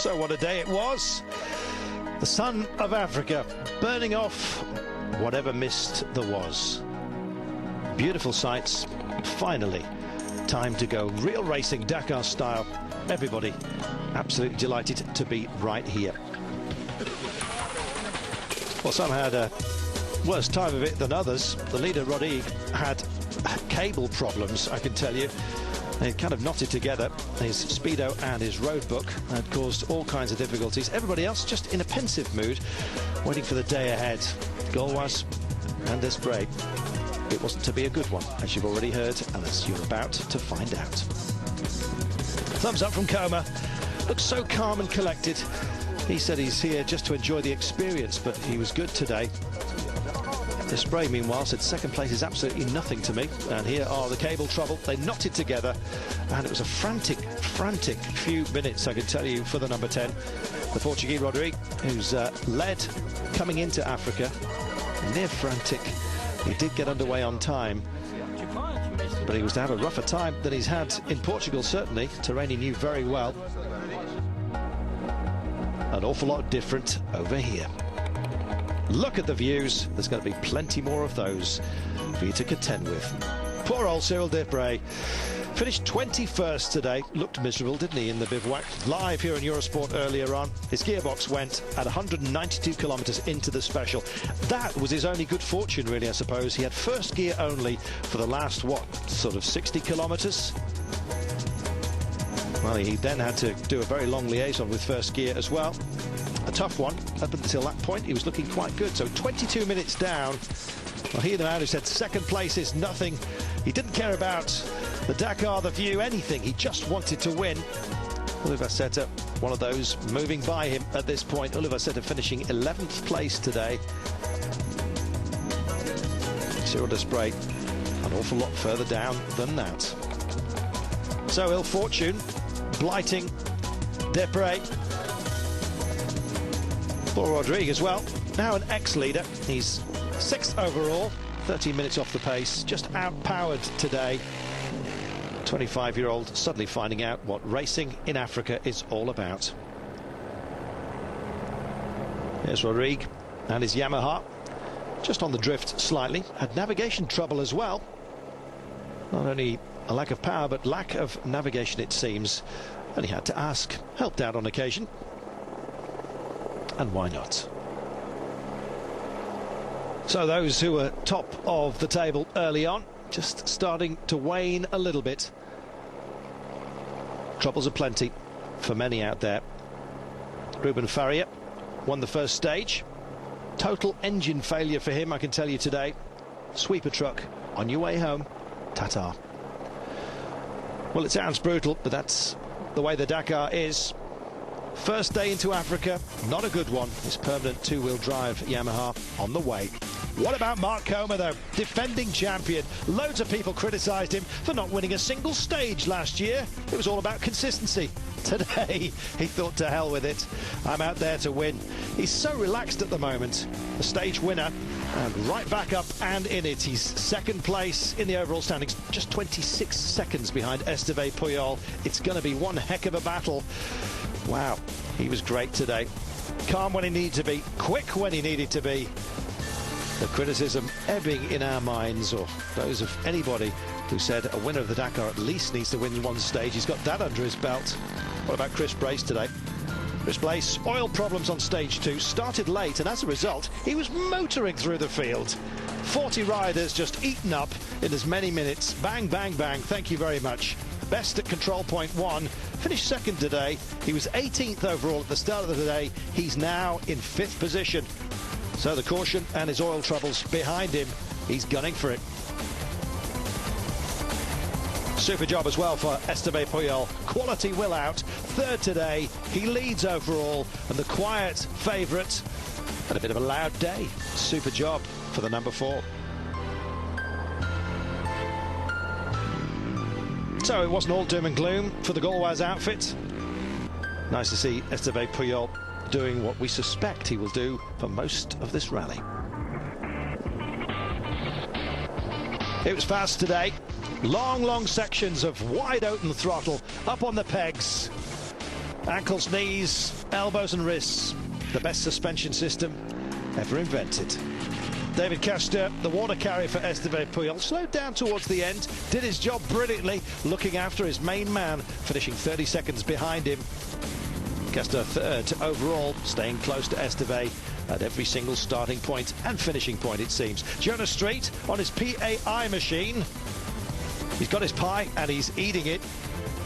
So what a day it was. The sun of Africa burning off whatever mist there was. Beautiful sights. Finally, time to go real racing, Dakar style. Everybody absolutely delighted to be right here. Well, some had a worse time of it than others. The leader, Rachidia, had cable problems, I can tell you. They kind of knotted together. His speedo and his road book had caused all kinds of difficulties. Everybody else just in a pensive mood, waiting for the day ahead. Goal was and this break. It wasn't to be a good one, as you've already heard, and as you're about to find out. Thumbs up from Coma. Looks so calm and collected. He said he's here just to enjoy the experience, but he was good today. The spray, meanwhile, said second place is absolutely nothing to me. And here are the cable trouble. They knotted together, and it was a frantic few minutes, I can tell you, for the number 10. The Portuguese Rachidia, who's led coming into Africa. Near frantic. He did get underway on time, but he was to have a rougher time than he's had in Portugal, certainly. Terrain he knew very well. An awful lot different over here. Look at the views. There's going to be plenty more of those for you to contend with. Poor old Cyril Desprez. Finished 21st today. Looked miserable, didn't he, in the bivouac? Live here on Eurosport earlier on. His gearbox went at 192 kilometres into the special. That was his only good fortune, really, I suppose. He had first gear only for the last, what, sort of 60 kilometres? Well, he then had to do a very long liaison with first gear as well. A tough one. Up until that point, he was looking quite good. So 22 minutes down. Well, he, the man who said second place is nothing. He didn't care about the Dakar, the view, anything. He just wanted to win. Oliver Seta, one of those moving by him at this point. Oliver Seta finishing 11th place today. Cyril Desprez, an awful lot further down than that. So ill fortune blighting Desprez. Poor Rachidia as well. Now an ex-leader. He's 6th overall. 13 minutes off the pace. Just outpowered today. 25-year-old suddenly finding out what racing in Africa is all about. Here's Rachidia and his Yamaha. Just on the drift slightly. Had navigation trouble as well. Not only a lack of power, but lack of navigation, it seems. And he had to ask. Helped out on occasion. And why not? So those who were top of the table early on, just starting to wane a little bit. Troubles aplenty for many out there. Ruben Faria won the first stage. Total engine failure for him, I can tell you today. Sweeper truck on your way home. Ta-ta. Well, it sounds brutal, but that's the way the Dakar is. First day into Africa, not a good one. His permanent two-wheel drive Yamaha on the way. What about Mark Coma, though? Defending champion. Loads of people criticised him for not winning a single stage last year. It was all about consistency. Today, he thought, to hell with it. I'm out there to win. He's so relaxed at the moment. The stage winner, and right back up and in it. He's second place in the overall standings, just 26 seconds behind Esteban Puyol. It's going to be one heck of a battle. Wow, he was great today. Calm when he needed to be, quick when he needed to be. The criticism ebbing in our minds, or those of anybody who said a winner of the Dakar at least needs to win one stage. He's got that under his belt. What about Chris Brace today? Chris Brace, oil problems on stage 2, started late, and as a result, he was motoring through the field. 40 riders just eaten up in as many minutes. Bang, bang, bang. Thank you very much. Best at control point 1. Finished second today. He was 18th overall at the start of the day. He's now in 5th position. So the caution and his oil troubles behind him. He's gunning for it. Super job as well for Esteban Puyol. Quality will out. Third today. He leads overall, and the quiet favourite had a bit of a loud day. Super job for the number 4. So it wasn't all doom and gloom for the Gaulois outfit. Nice to see Esteban Puyol doing what we suspect he will do for most of this rally. It was fast today. Long sections of wide open throttle up on the pegs. Ankles, knees, elbows and wrists. The best suspension system ever invented. David Castor, the water carrier for Esteban Pujol, slowed down towards the end, did his job brilliantly, looking after his main man, finishing 30 seconds behind him. Castor third overall, staying close to Esteban at every single starting point and finishing point, it seems. Jonas Street on his PAI machine. He's got his pie and he's eating it.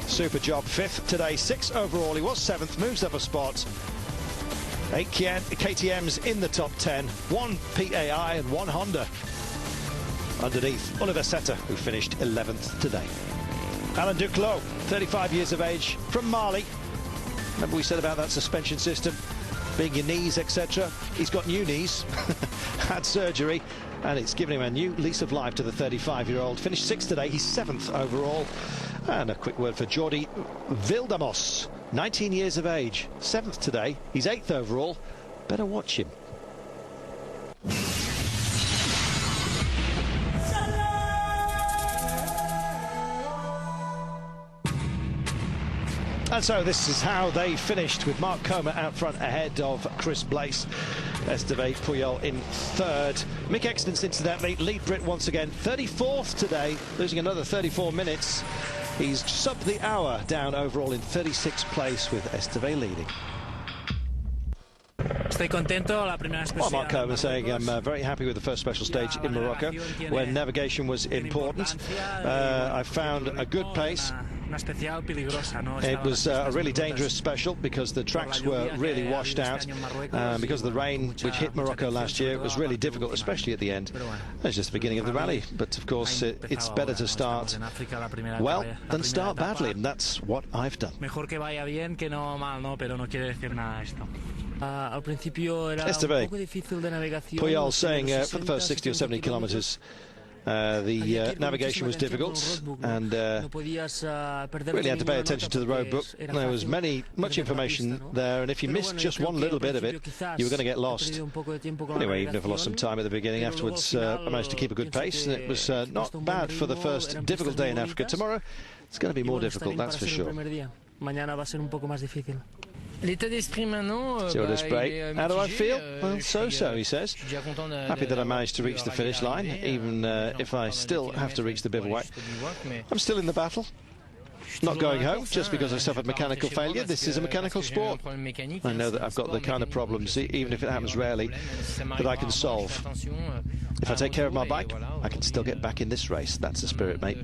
Super job, fifth today, 6th overall. He was 7th, moves up a spot. 8 KTMs in the top 10, 1 PAI and 1 Honda. Underneath, Oliver Seta, who finished 11th today. Alain Duclos, 35 years of age, from Mali. Remember we said about that suspension system, being your knees, etc. He's got new knees, had surgery, and it's given him a new lease of life to the 35-year-old. Finished 6th today, he's 7th overall. And a quick word for Jordi Vildamos, 19 years of age, 7th today, he's 8th overall. Better watch him. And so this is how they finished, with Mark Comer out front ahead of Chris Blaise. Esteban Pujol in 3rd. Mick Extons, incidentally, lead Brit once again, 34th today, losing another 34 minutes. He's sub the hour, down overall in 36th place, with Esteban leading. Well, Mark Comer saying I'm very happy with the first special stage in Morocco, where navigation was important. I found a good pace. It was a really dangerous special because the tracks were really washed out. Because of the rain which hit Morocco last year, it was really difficult, especially at the end. It's just the beginning of the rally, but of course it's better to start well than start badly, and that's what I've done. Esteban Pujol saying for the first 60 or 70 kilometres the navigation was difficult, and really had to pay attention to the road book. There was much information there, and if you missed just one little bit of it, you were going to get lost. Anyway, even if I lost some time at the beginning, afterwards I managed to keep a good pace, and it was not bad for the first difficult day in Africa. Tomorrow it's going to be more difficult, that's for sure. How do I feel? Well, so, he says. Happy that I managed to reach the finish line, even if I still have to reach the bivouac. I'm still in the battle. Not going home just because I suffered mechanical failure. This is a mechanical sport. I know that I've got the kind of problems, even if it happens rarely, that I can solve. If I take care of my bike, I can still get back in this race. That's the spirit, mate.